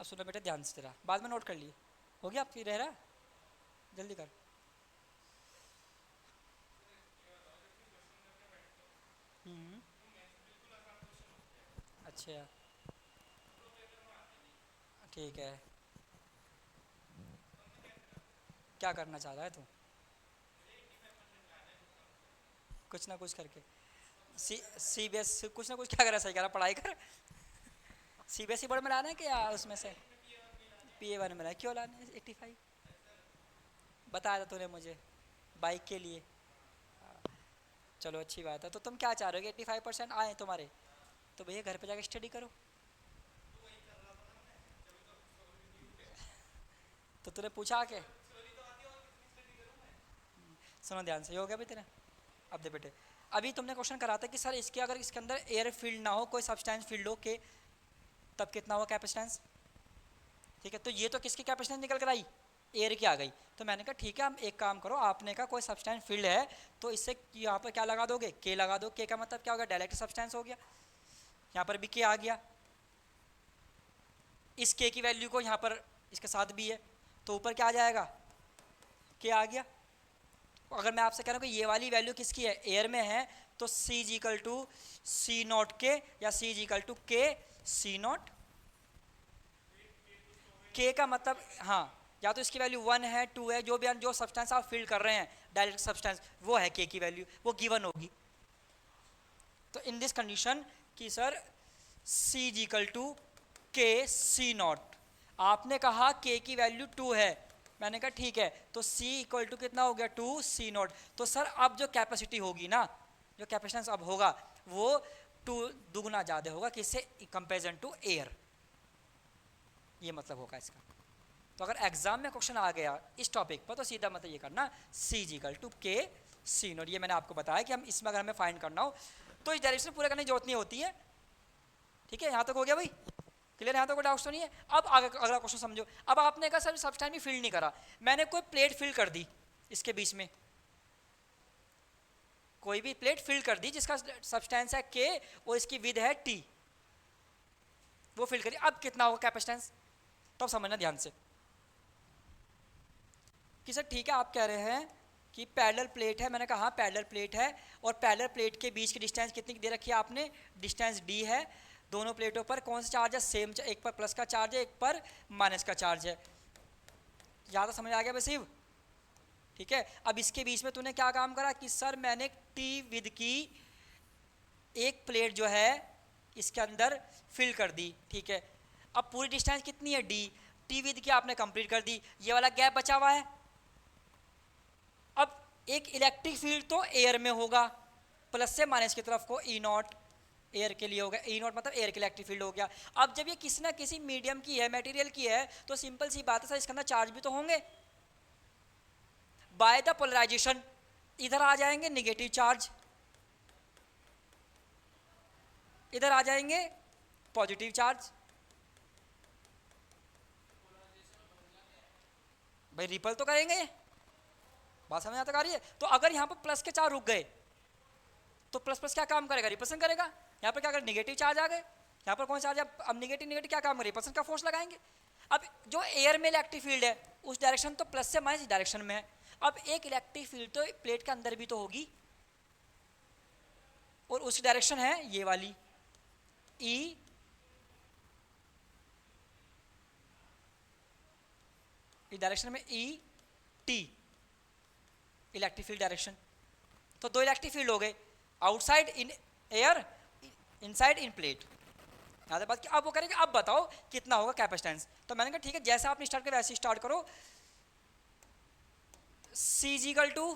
अब सुनो बेटा ध्यान से, तेरा बाद में नोट कर लिए, हो गया आपकी, रह रहा, जल्दी कर। अच्छा ठीक है, क्या करना चाह रहा है तू? कुछ ना कुछ करके सी बी एस कुछ ना कुछ क्या करा, सही कह रहा, पढ़ाई कर। C B S E board में लाना है कि या उसमें से पी ए वन में लाना, क्यों लाना है 85? बताया था तूने मुझे, बाइक के लिए। चलो अच्छी बात है, तो तुम क्या चाह रहे हो कि 85% आए तुम्हारे, तो भैया घर पे जाकर स्टडी करो। तो तूने पूछा के, सुनो ध्यान से, ये हो गया भाई तेरा। अब दे बेटे, अभी तुमने क्वेश्चन करा था कि सर इसके अगर इसके अंदर एयर फील्ड ना हो, कोई सब्सटेंस फील्ड हो के, तब कितना हुआ कैपेसिटेंस? ठीक है, तो ये तो किसकी कैपेसिटेंस निकल कर आई, एयर की आ गई। तो मैंने कहा ठीक है, हम एक काम करो, आपने कहा कोई सब्सटेंस फील्ड है, तो इससे यहाँ पर क्या लगा दोगे, के लगा दो। के का मतलब क्या होगा, डायरेक्ट सब्सटेंस हो गया। यहाँ पर भी के आ गया, इस के की वैल्यू को यहाँ पर इसके साथ भी है, तो ऊपर क्या आ जाएगा, के आ गया। अगर मैं आपसे कह रहा हूँ कि ये वाली वैल्यू किसकी है, एयर में है, तो C is equal to C not K, या सी is equal to K C not के का मतलब, हाँ, या तो इसकी वैल्यू 1 है 2 है, जो भी जो सब्सटेंस आप फील कर रहे हैं डायरेक्ट सब्सटेंस, वो है के की वैल्यू, वो गिवन होगी। तो इन दिस कंडीशन कि sir C is equal to K C not, आपने कहा के की वैल्यू 2 है, मैंने कहा ठीक है, तो C इक्वल टू कितना हो गया 2 सी नॉट। तो सर अब जो कैपेसिटी होगी ना, जो कैपेसिटेंस अब होगा वो 2 दुगुना ज़्यादा होगा, किससे, कंपेरिजन टू एयर, ये मतलब होगा इसका। तो अगर एग्जाम में क्वेश्चन आ गया इस टॉपिक पर, तो सीधा मतलब ये करना C equal to K C not. ये मैंने आपको बताया कि हम इसमें अगर हमें फाइंड करना हो तो इस डायरेक्शन पूरा करने की जरूरत नहीं होती है। ठीक है, यहाँ तक हो गया भाई, क्लियर, यहाँ तो कोई डाउट तो नहीं है। अब आगे अगला क्वेश्चन समझो। अब आपने कहा सर सब्सटेंस भी फिल नहीं करा, मैंने कोई प्लेट फिल कर दी इसके बीच में, कोई भी प्लेट फिल कर दी जिसका सब्सटेंस है के और इसकी विद है टी, वो फिल करी, अब कितना होगा कैपेसिटेंस, तो समझना ध्यान से कि सर ठीक है, आप कह रहे हैं कि पैरेलल प्लेट है, मैंने कहा हाँ पैरेलल प्लेट है, और पैरेलल प्लेट के बीच की डिस्टेंस कितनी दे रखी है आपने, डिस्टेंस डी है। दोनों प्लेटों पर कौन सा चार्ज है, सेम, एक पर प्लस का चार्ज है, एक पर माइनस का चार्ज है। ज़्यादा समझ आ गया बसीव? ठीक है, अब इसके बीच में तूने क्या काम करा कि सर मैंने टी विद की एक प्लेट जो है इसके अंदर फिल कर दी। ठीक है, अब पूरी डिस्टेंस कितनी है डी, टी विद की आपने कंप्लीट कर दी, ये वाला गैप बचा हुआ है। अब एक इलेक्ट्रिक फील्ड तो एयर में होगा, प्लस से माइनस की तरफ को ई नॉट एयर के लिए हो गया, ई नॉट मतलब एयर के इलेक्ट्रिक फील्ड हो गया। अब जब ये किसी ना किसी मीडियम की है, मटेरियल की है, तो सिंपल सी बात है सर इसके अंदर चार्ज भी तो होंगे। बाय द पोलराइजेशन इधर आ जाएंगे नेगेटिव चार्ज, इधर आ जाएंगे पॉजिटिव चार्ज। भाई रिपल तो करेंगे, बात समझ तक आ रही है? तो अगर यहाँ पर प्लस के चार्ज रुक गए तो प्लस प्लस क्या काम करेगा, रिपल्सन करेगा। यहाँ पर क्या कर नेगेटिव चार्ज आ गए, यहाँ पर कौन चार्ज है, अब नेगेटिव नेगेटिव क्या काम करेगा, रिपल्सन का फोर्स लगाएंगे। अब जो एयर में इलेक्ट्रिक फील्ड है उस डायरेक्शन तो प्लस से माइनस डायरेक्शन में है, अब एक इलेक्ट्रिक फील्ड तो प्लेट के अंदर भी तो होगी, और उसकी डायरेक्शन है ये वाली ई, इस डायरेक्शन में E T, electric field direction. तो दो इलेक्ट्रिक फील्ड हो गए, outside in air, inside in plate. याद बात कि अब वो करेंगे, अब बताओ कितना होगा कैपेसिटेंस। तो मैंने कहा ठीक है, जैसा आपने स्टार्ट किया वैसे स्टार्ट करो। C is equal to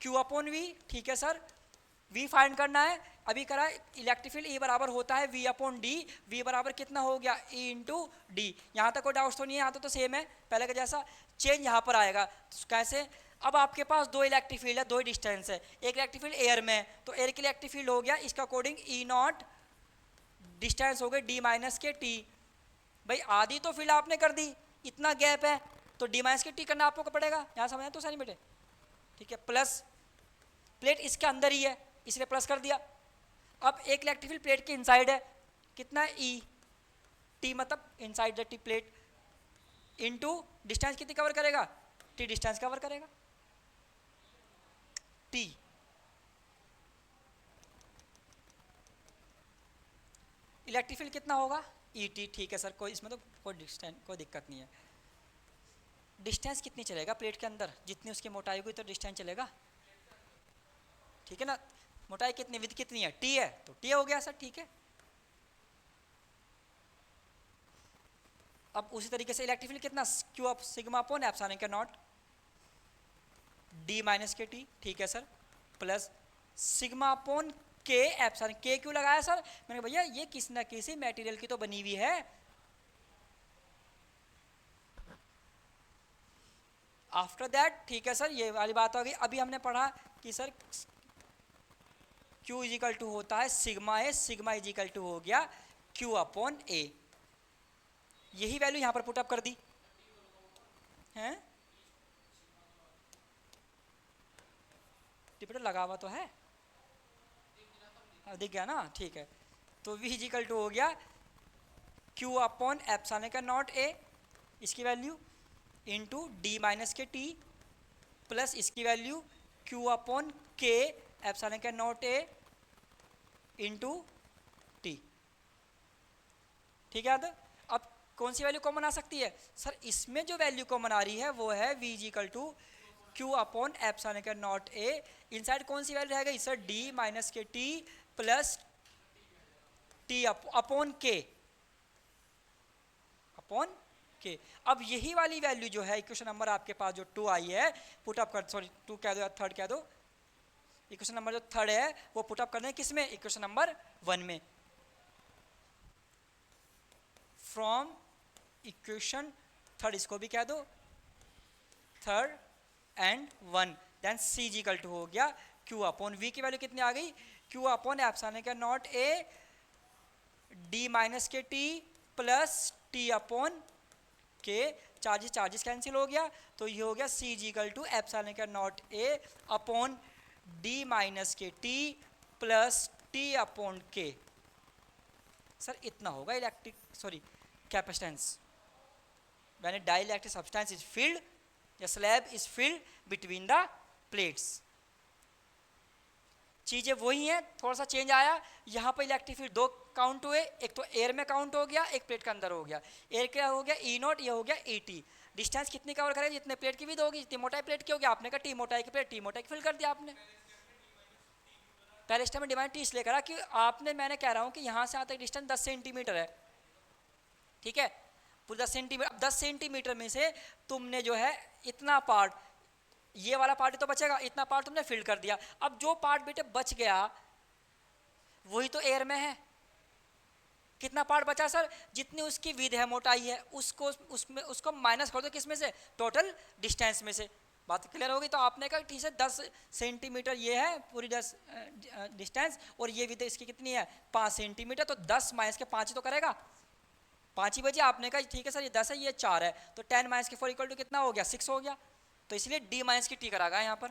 Q upon V, ठीक है सर, वी फाइंड करना है। अभी करा इलेक्ट्रिक फील्ड E बराबर होता है V अपॉन डी, V बराबर कितना हो गया E इंटू डी। यहाँ तक कोई डाउट तो नहीं है, यहाँ तो सेम है पहले का जैसा, चेंज यहाँ पर आएगा तो कैसे। अब आपके पास दो इलेक्ट्रिक फील्ड है, दो डिस्टेंस है, एक इलेक्ट्रिक फील्ड एयर में है, तो एयर की इलेक्ट्रिक फील्ड हो गया इसका अकॉर्डिंग E नॉट, डिस्टेंस हो गई D माइनस के T। भाई आधी तो फील्ड आपने कर दी, इतना गैप है तो D माइनस के T करना आपको पड़ेगा। यहाँ समझना तो सही बेटे, ठीक है। प्लस प्लेट इसके अंदर ही है इसलिए प्लस कर दिया। अब एक इलेक्ट्रिक फील्ड प्लेट के इनसाइड है, कितना है E, टी मतलब inside the T plate into distance कितनी कवर करेगा, टी डिस्टेंस कवर करेगा, टी। इलेक्ट्रिक फील्ड कितना होगा, ई टी। ठीक है सर, कोई इसमें तो कोई दिक्कत नहीं है। डिस्टेंस कितनी चलेगा प्लेट के अंदर, जितनी उसकी मोटाई होगी तो डिस्टेंस चलेगा, ठीक है ना। मोटाई कितनी, विड्थ कितनी है, टी है, तो टी हो गया सर, ठीक है। अब उसी तरीके से इलेक्ट्रिक फील्ड कितना, Q up sigma upon epsilon के not D minus K T, ठीक है सर, प्लस सिग्मा अपॉन के एप्सिलॉन। के क्यों लगाया सर, मैंने भैया ये किसी ना किसी मटेरियल की तो बनी हुई है। आफ्टर दैट, ठीक है सर, ये वाली बात हो गई। अभी हमने पढ़ा कि सर Q इजिकल टू होता है sigma A, sigma is equal to हो गया Q अपॉन ए। यही वैल्यू यहां पर पुटअप कर दी हैं, टिपिटल लगा हुआ तो है, दिख गया ना, ठीक है। तो V इजिकल टू हो गया Q अपॉन एप्सिलॉन का नॉट ए, इसकी value into D minus K T, plus इसकी वैल्यू Q अपॉन के एप्सिलॉन का नॉट ए इंटू टी, ठीक है। अब कौन सी वैल्यू कॉमन आ सकती है सर, इसमें जो वैल्यू कॉमन आ रही है वो है V is equal to Q upon epsilon का नॉट ए। इनसाइड कौन सी वैल्यू रहेगा sir, D minus K T plus T upon K, upon K. अब यही वाली वैल्यू जो है इक्वेशन नंबर आपके पास जो 2 आई है, पुटअप कर, सॉरी 2 कह दो या थर्ड कह दो, इक्वेशन नंबर जो थर्ड है वो पुटअप करना है किसमें, इक्वेशन नंबर 1 में। फ्रॉम इक्वेशन थर्ड, इसको भी कह दो third and 1, then C is equal to हो गया Q अपॉन V की वैल्यू कितनी आ गई, Q अपॉन एप्सिलॉन का naught A D minus K T plus T upon K, charges cancel हो गया, तो ये हो गया सी इजिकल टू एप्सिलॉन का naught A upon D minus K T plus T upon K. Sir इतना होगा electric, sorry capacitance when a dielectric substance is filled, या slab is filled between the plates. चीजें वही हैं, थोड़ा सा change आया, यहाँ पर इलेक्ट्रिक फील्ड 2 काउंट हुए, एक तो एयर में काउंट हो गया, एक प्लेट के अंदर हो गया। एयर क्या हो गया ई नॉट, ये हो गया ई टी। डिस्टेंस कितनी कवर करेगा, जितने प्लेट की विड्थ होगी, जितनी मोटाई प्लेट की होगी, आपने कहा टी मोटाई की प्लेट, टी मोटाई की फिल कर दिया आपने। पहले स्टेप में डिवाइड टी इसलिए करा कि आपने, मैंने कह रहा हूँ कि यहाँ से यहाँ तक डिस्टेंस 10 सेंटीमीटर है, ठीक है, पूरा 10 सेंटीमीटर। अब 10 सेंटीमीटर में से तुमने जो है इतना पार्ट, ये वाला पार्ट तो बचेगा, इतना पार्ट तुमने फिल कर दिया। अब जो पार्ट बेटे बच गया वही तो एयर में है। कितना पार्ट बचा सर, जितनी उसकी विड्थ है, मोटाई है, उसको माइनस कर दो किस में से, टोटल डिस्टेंस में से। बात क्लियर होगी। तो आपने कहा ठीक है 10 सेंटीमीटर ये है पूरी 10 डिस्टेंस, और ये विड्थ इसकी कितनी है 5 सेंटीमीटर, तो 10 माइनस के 5 ही तो करेगा, 5 ही बजे। आपने कहा ठीक है सर ये 10 है ये 4 है, तो 10 माइनस के 4 इक्वल टू कितना हो गया 6 हो गया। तो इसलिए डी माइनस की टी करा गया यहाँ पर,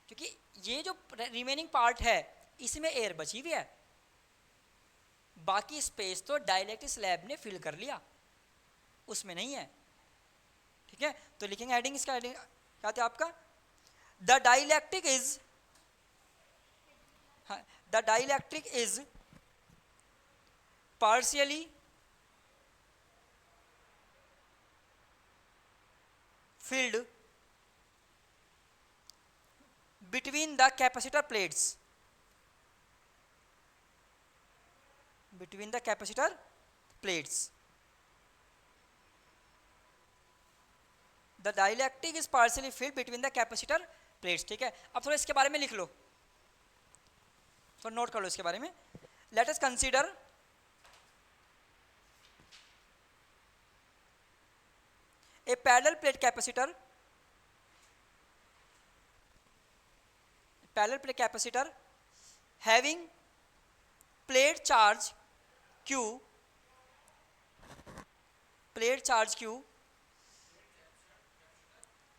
क्योंकि ये जो रिमेनिंग पार्ट है इसमें एयर बची हुई है, बाकी स्पेस तो डाइलेक्ट्रिक स्लैब ने फिल कर लिया, उसमें नहीं है, ठीक है। तो लिखेंगे हेडिंग, इसका हेडिंग क्या था आपका, the dielectric is partially filled between the capacitor plates, between the capacitor plates. The dielectric is partially filled between the capacitor plates, ठीक है। अब थोड़ा इसके बारे में लिख लो, थोड़ा नोट कर लो इसके बारे में। Let us consider a parallel plate capacitor, having plate charge Q,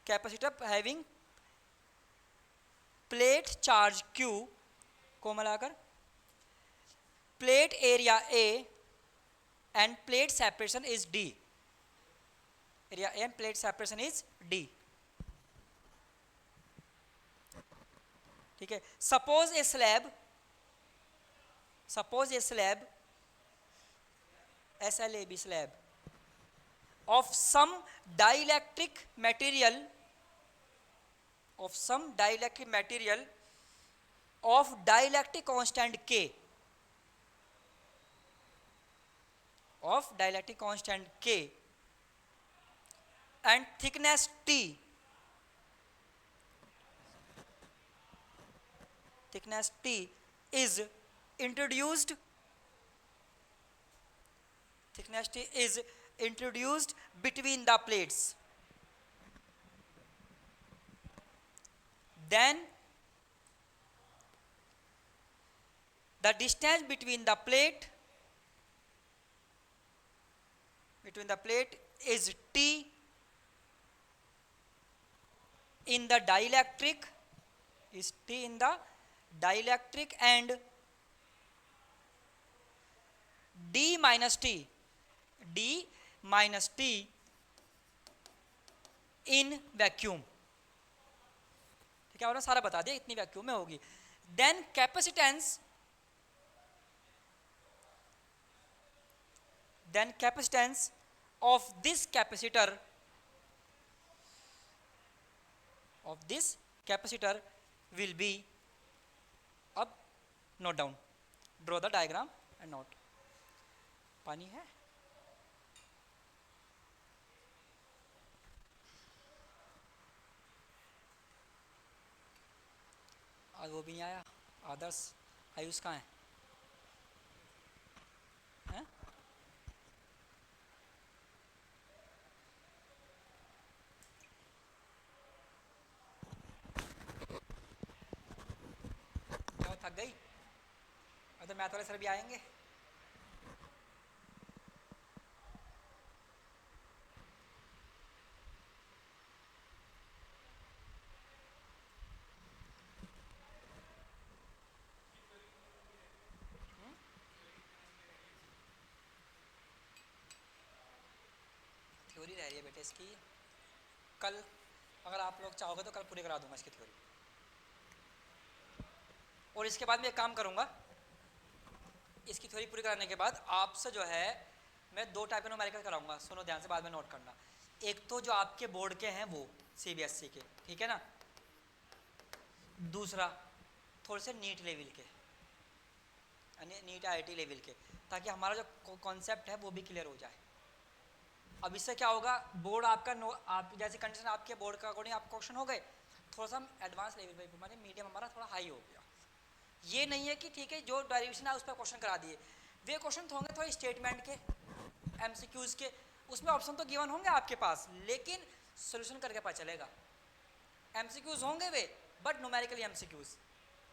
capacitor having plate charge Q को मिलाकर plate area A and plate separation is D. area and plate separation is D. ठीक है. suppose a slab slab of some dielectric material of dielectric constant K and thickness T is introduced between the plates, then the distance between the plate is T in the dielectric and D minus T in vacuum. ठीक है, और सारा बता दिया इतनी vacuum में होगी. Then capacitance of this capacitor will be, अब note down, draw the diagram and note. पानी है, आज वो भी नहीं आया. आदर्श आयुष कहाँ है? थक गई? तो मैथ वाले सर भी आएंगे. थ्योरी रह रही है बेटे इसकी. कल अगर आप लोग चाहोगे तो कल पूरी करा दूंगा इसकी थ्योरी. और इसके बाद मैं एक काम करूंगा, इसकी थ्योरी पूरी कराने के बाद आपसे जो है मैं 2 टाइप के न्यूमेरिकल कराऊंगा. सुनो ध्यान से, बाद में नोट करना. एक तो जो आपके बोर्ड के हैं वो सीबीएसई के, ठीक है ना. दूसरा थोड़े से नीट लेवल के, यानी नीट आईआईटी लेवल के, ताकि हमारा जो कॉन्सेप्ट है वो भी क्लियर हो जाए. अब इससे क्या होगा, बोर्ड आपका आप जैसी कंडीशन आपके बोर्ड का अकॉर्डिंग आप क्वेश्चन हो गए, थोड़ा सा एडवांस लेवल पे, माने मीडियम हमारा थोड़ा हाई हो गया. ये नहीं है कि ठीक है जो डेरिवेशन है उस पर क्वेश्चन करा दिए. वे क्वेश्चन होंगे थोड़े स्टेटमेंट के, एमसीक्यूज के, उसमें ऑप्शन तो गिवन होंगे आपके पास, लेकिन सोल्यूशन करके पता चलेगा. एमसीक्यूज होंगे वे, बट न्यूमेरिकली एमसीक्यूज,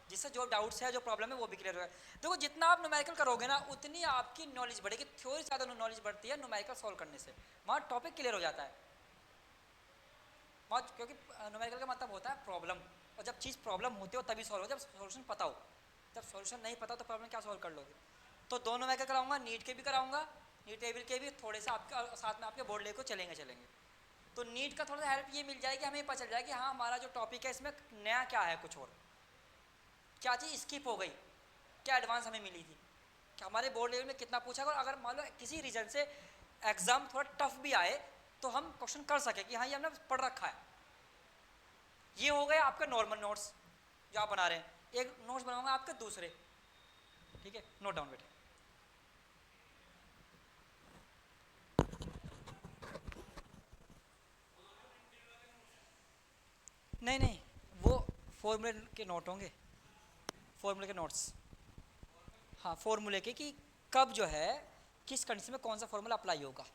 जिससे जो डाउट्स है, जो प्रॉब्लम है वो भी क्लियर होगा. देखो जितना आप न्यूमेरिकल करोगे ना उतनी आपकी नॉलेज बढ़ेगी. थ्योरी ज़्यादा नॉलेज बढ़ती है न्यूमेरिकल सॉल्व करने से, वहाँ टॉपिक क्लियर हो जाता है वहाँ, क्योंकि न्यूमेरिकल का मतलब होता है प्रॉब्लम, और जब चीज़ प्रॉब्लम होती हो तभी सॉल्व हो, जब सॉल्यूशन पता हो. जब सॉल्यूशन नहीं पता तो प्रॉब्लम क्या सॉल्व कर लोगे. तो दोनों न्यूमेरिकल कराऊंगा, नीट के भी कराऊंगा, नीट लेवल के भी, थोड़े से आपके साथ में आपके बोर्ड लेकर चलेंगे. तो नीट का थोड़ा सा हेल्प ये मिल जाएगी, हमें पता चल जाएगा कि हाँ हमारा जो टॉपिक है इसमें नया क्या है, कुछ और क्या चीज़ स्किप हो गई, क्या एडवांस हमें मिली थी, कि हमारे बोर्ड लेवल में कितना पूछा. अगर मान लो किसी रीजन से एग्जाम थोड़ा टफ भी आए तो हम क्वेश्चन कर सके कि हाँ ये हमने पढ़ रखा है. ये हो गए आपके नॉर्मल नोट्स जो आप बना रहे हैं. एक नोट्स बनाऊंगा आपके दूसरे, ठीक है, नोट डाउन बेटे. नहीं, वो फॉर्मूले के नोट होंगे, फॉर्मूले के नोट्स. हाँ, फॉर्मूले के कि कब जो है किस कंडीशन में कौन सा फॉर्मूला अप्लाई होगा,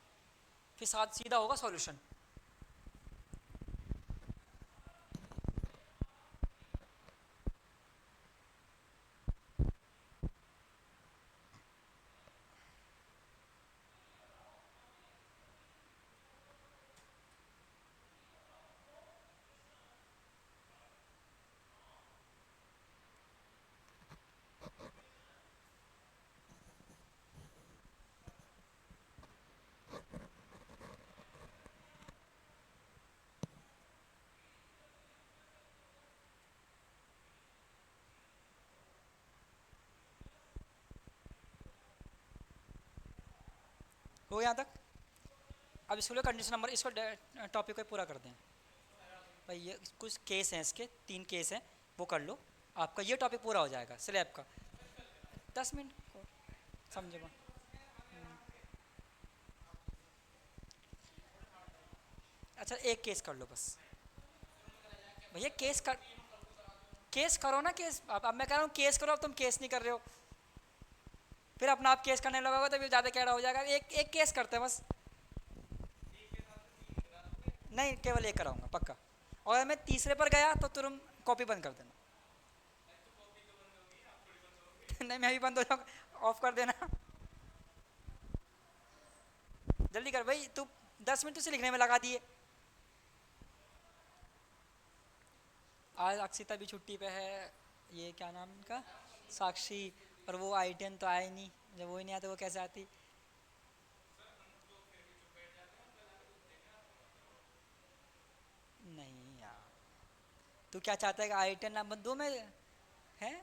फिर साथ सीधा होगा सॉल्यूशन. हो यहाँ तक? अब इसको कंडीशन नंबर, इसको टॉपिक को पूरा कर दें भाई। ये कुछ केस हैं, इसके 3 केस हैं, वो कर लो, आपका ये टॉपिक पूरा हो जाएगा स्लैब का। 10 मिनट समझे बा। अच्छा एक केस कर लो बस भैया, केस करो ना केस। अब मैं कह रहा हूँ केस करो, अब तुम केस नहीं कर रहे हो, फिर अपना आप केस करने लगोगे तो ज़्यादा कैड़ा हो जाएगा। एक केस करते हैं बस। नहीं केवल एक कराऊंगा पक्का, और मैं तीसरे पर गया तो तुरंत कॉपी बंद कर देना। नहीं मैं भी बंद हो जाऊँगा, ऑफ कर देना। जल्दी कर भाई, तू 10 मिनट उसे लिखने में लगा दिए। आज अक्षिता भी छुट्टी पे है, ये क्या नाम इनका, साक्षी, और वो आई10 तो आए नहीं, जब वो ही नहीं आते वो कैसे आती। नहीं यार, तू क्या चाहता है कि आई10 नाम बंदू में है?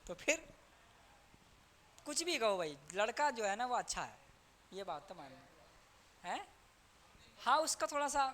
तो फिर कुछ भी कहो भाई, लड़का जो है ना वो अच्छा है, ये बात तो मान है। हाँ उसका थोड़ा सा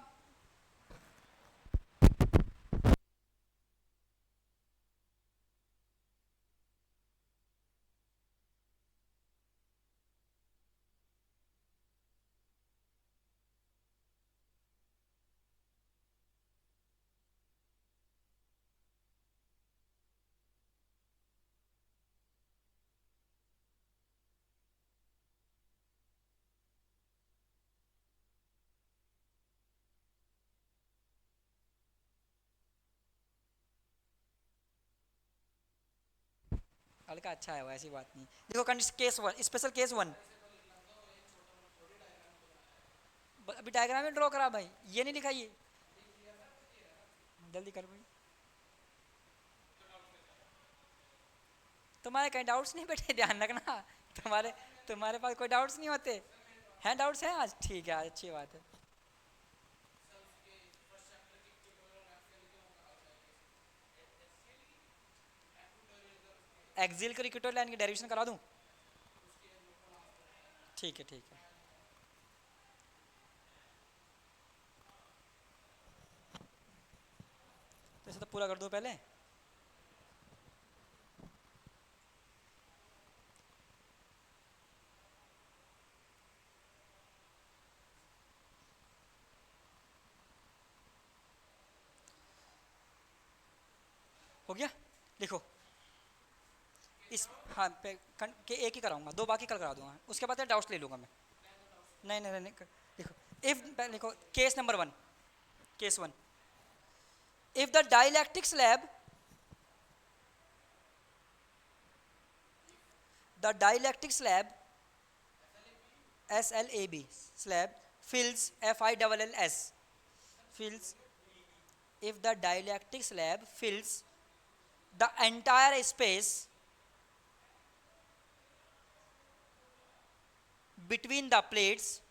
लड़का अच्छा है वो, ऐसी बात नहीं। देखो केस 1, स्पेशल केस 1, अभी डायग्राम में ड्रॉ करा भाई, ये नहीं लिखा ये, जल्दी कर भाई। तुम्हारे कहीं डाउट्स नहीं बेटे, ध्यान रखना, तुम्हारे तुम्हारे पास कोई डाउट्स नहीं होते हैं? डाउट्स हैं आज? ठीक है आज अच्छी बात है। एक्सियल को इक्वेटोरियल लाइन की डेरिवेशन करा दूं? ठीक है ठीक है। तो इसे तो पूरा कर दूं पहले। हो गया, लिखो इस, हाँ के एक ही कराऊंगा, 2 बाकी कल करा दूंगा, उसके बाद डाउट्स ले लूंगा मैं। नहीं नहीं नहीं, लिखो इफ, लिखो case number 1, case 1, if the dielectric slab, the dielectric slab SLAB slab fills FILLS fills, if the dielectric slab fills the entire space between the plates,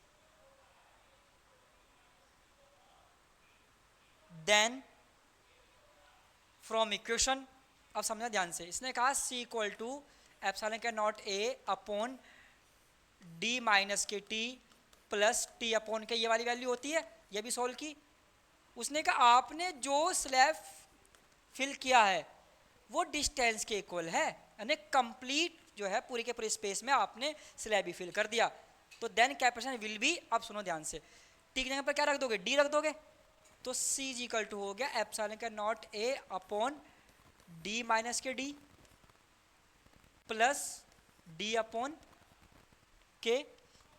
then from equation, अब समझना ध्यान से, इसने कहा C इक्वल टू एप्सिलॉन के not A upon D minus के T plus T upon के, ये वाली वैल्यू होती है, ये भी सॉल्व की। उसने कहा आपने जो स्लैब फिल किया है वो डिस्टेंस के इक्वल है, यानी कंप्लीट जो है पूरी के पूरे स्पेस में आपने स्लैब ही फिल कर दिया, तो देन कैपेसिटेंस विल बी, अब सुनो ध्यान से, टी की जगह पर क्या रख दोगे? डी रख दोगे, तो सी इक्वल टू हो गया एप्सिलॉन का naught A upon D minus के डी प्लस डी अपॉन के,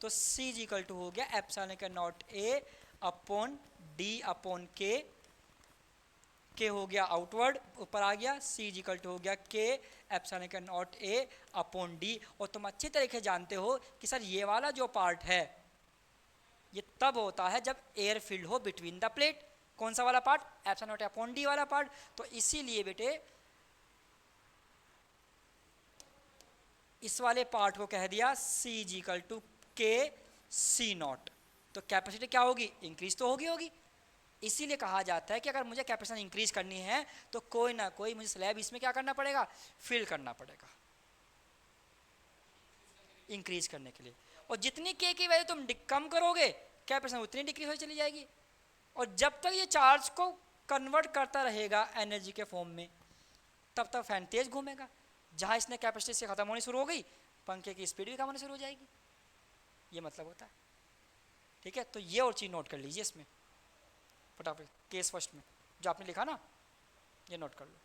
तो सी इक्वल टू हो गया एप्सिलॉन का naught A upon D upon के हो गया आउटवर्ड, ऊपर आ गया, सी इक्वल टू हो गया के एप्सिलॉन का नॉट ए अपॉन डी। और तुम अच्छी तरीके जानते हो कि सर ये वाला जो पार्ट है ये तब होता है जब एयर फिल्ड हो बिटवीन द प्लेट। कौन सा वाला part? Epsilon not upon D वाला पार्ट। तो इसीलिए बेटे इस वाले पार्ट को कह दिया सी equal to K C not. तो कैपेसिटी क्या होगी? इंक्रीज तो होगी। इसीलिए कहा जाता है कि अगर मुझे कैपेसिटी इंक्रीज करनी है तो कोई ना कोई मुझे स्लैब इसमें क्या करना पड़ेगा? फिल करना पड़ेगा। इंक्रीज करने के लिए। और जितनी के की वैल्यू तुम कम करोगे कैपेसिटेंस उतनी डिक्रीज हो चली जाएगी। और जब तक ये चार्ज को कन्वर्ट करता रहेगा एनर्जी के फॉर्म में तब तक फैन तेज घूमेगा। जहाँ इसने कैपेसिटी से ख़त्म होनी शुरू हो गई पंखे की स्पीड भी कम होनी शुरू हो जाएगी। ये मतलब होता है। ठीक है, तो ये और चीज़ नोट कर लीजिए इसमें फटाफट केस फर्स्ट में जो आपने लिखा ना, ये नोट कर लो।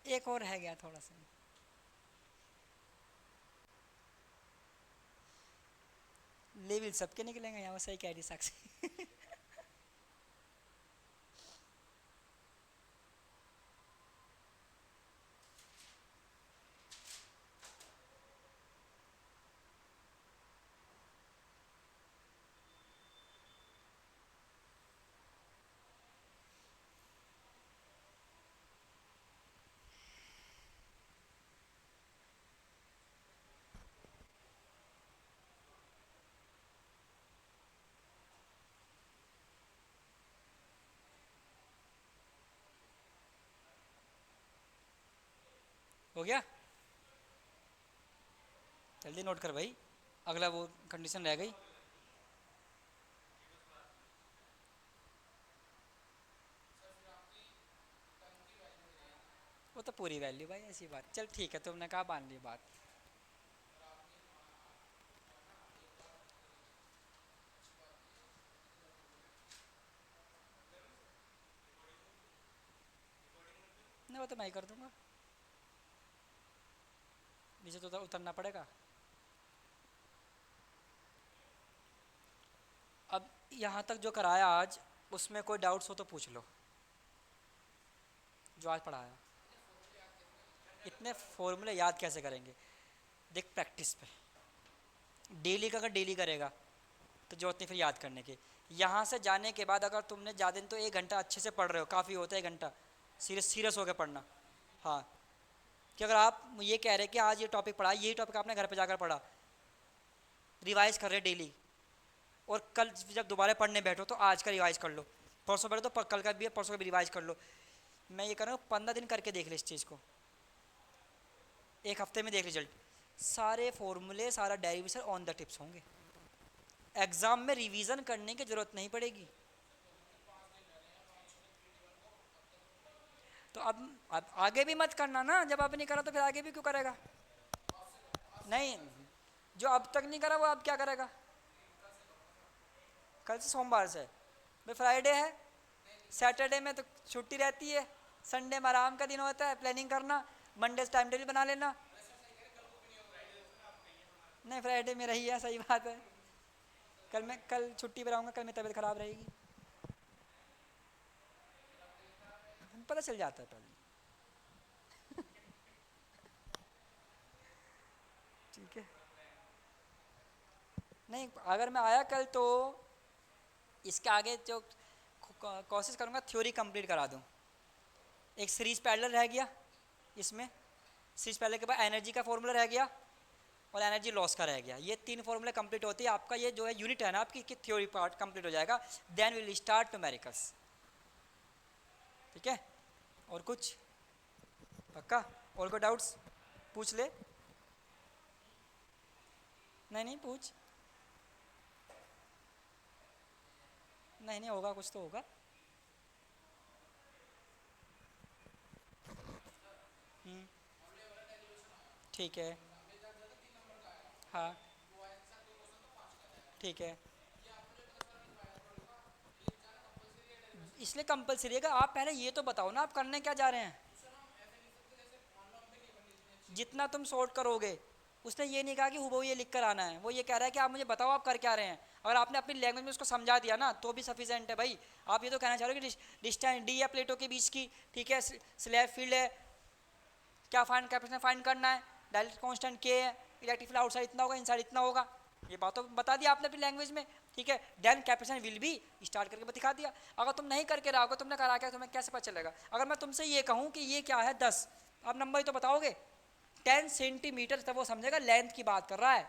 एक और है गया थोड़ा सा, लेवल सबके निकलेंगे यहाँ, सही कह रही साक्षी। हो गया, जल्दी नोट कर भाई, अगला वो कंडीशन रह गई। वो तो पूरी वैल्यू भाई, ऐसी बात। चल ठीक है, तुमने कहा मान ली बात। नहीं वो तो मैं ही कर दूंगा, नीचे तो उतरना पड़ेगा। अब यहाँ तक जो कराया आज उसमें कोई डाउट्स हो तो पूछ लो, जो आज पढ़ाया। इतने फॉर्मूले याद कैसे करेंगे? देख प्रैक्टिस पे, डेली का अगर डेली करेगा तो जरूरत नहीं फिर याद करने की। यहाँ से जाने के बाद अगर तुमने ज़्यादा दिन तो 1 घंटा अच्छे से पढ़ रहे हो, काफ़ी होता है 1 घंटा सीरियस होकर पढ़ना। हाँ, कि अगर आप ये कह रहे हैं कि आज ये टॉपिक पढ़ा, यही टॉपिक आपने घर पे जाकर पढ़ा, रिवाइज कर रहे डेली, और कल जब दोबारा पढ़ने बैठो तो आज का रिवाइज कर लो, परसों बैठो तो कल का भी है, परसों का भी रिवाइज कर लो। मैं ये कर रहा हूँ 15 दिन करके देख ले इस चीज़ को, 1 हफ्ते में देख रिजल्ट। सारे फॉर्मूले सारा डेरिवेशन ऑन द टिप्स होंगे, एग्ज़ाम में रिवीजन करने की ज़रूरत नहीं पड़ेगी। तो अब आगे भी मत करना ना, जब अब नहीं करा तो फिर आगे भी क्यों करेगा? नहीं, जो अब तक नहीं करा वो अब क्या करेगा? कल से सोमवार से भाई फ्राइडे है, सैटरडे में तो छुट्टी रहती है, संडे में आराम का दिन होता है, प्लानिंग करना, मंडे से टाइम टेबल बना लेना। नहीं फ्राइडे में रही है, सही बात है। कल छुट्टी पर आऊँगा, कल मेरी तबीयत ख़राब रहेगी, पता चल जाता है पहले। ठीक है, नहीं अगर मैं आया कल तो इसके आगे जो कोशिश करूँगा थ्योरी कंप्लीट करा दूँ। एक सीरीज पैरेलल रह गया, इसमें सीरीज पैरेलल के बाद एनर्जी का फॉर्मूला रह गया और एनर्जी लॉस का रह गया। ये 3 फॉर्मूले कंप्लीट होती है, आपका ये जो है यूनिट है ना आपकी थ्योरी पार्ट कंप्लीट हो जाएगा। Then will start numericals. ठीक है, और कुछ पक्का? और कोई डाउट्स पूछ ले। नहीं पूछ, नहीं होगा, कुछ तो होगा। ठीक है, हाँ ठीक है, इसलिए कंपलसरी है कि आप पहले ये तो बताओ ना आप करने क्या जा रहे हैं। जितना तुम सॉर्ट करोगे, उसने ये नहीं कहा कि वो ये लिख कर आना है, वो ये कह रहा है कि आप मुझे बताओ आप कर क्या रहे हैं। अगर आपने अपनी लैंग्वेज में उसको समझा दिया ना तो भी सफिशेंट है भाई। आप ये तो कहना चाह रहे हो कि डिस्टेंस डी या प्लेटों के बीच की, ठीक है, स्लैब फील्ड है, क्या फाइंड कैपेसिटी फाइंड करना है, डायरेक्ट कांस्टेंट के है, इलेक्ट्रिक फील्ड आउटसाइड इतना होगा, इनसाइड इतना होगा, ये बात तो बता दिया आपने अपनी लैंग्वेज में। ठीक है, देन कैपेसिटी विल भी स्टार्ट करके दिखा दिया। अगर तुम नहीं करके रहोगे, तुमने करा क्या, तुम्हें कैसे पता चलेगा? अगर मैं तुमसे ये कहूँ कि ये क्या है 10, आप नंबर ही तो बताओगे, 10 सेंटीमीटर, तब वो समझेगा लेंथ की बात कर रहा है।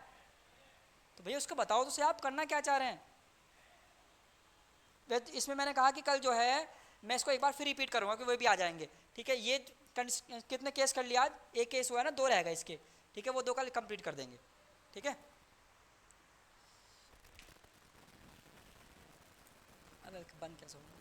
तो भैया उसको बताओ तो सही आप करना क्या चाह रहे हैं। इसमें मैंने कहा कि कल जो है मैं इसको एक बार फिर रिपीट करूँगा कि वो भी आ जाएंगे, ठीक है। ये कितने केस कर लिया आज, एक केस हुआ है ना, 2 रहेगा इसके, ठीक है। वो 2 कल कंप्लीट कर देंगे, ठीक है। अरे बंद कैसे होगा।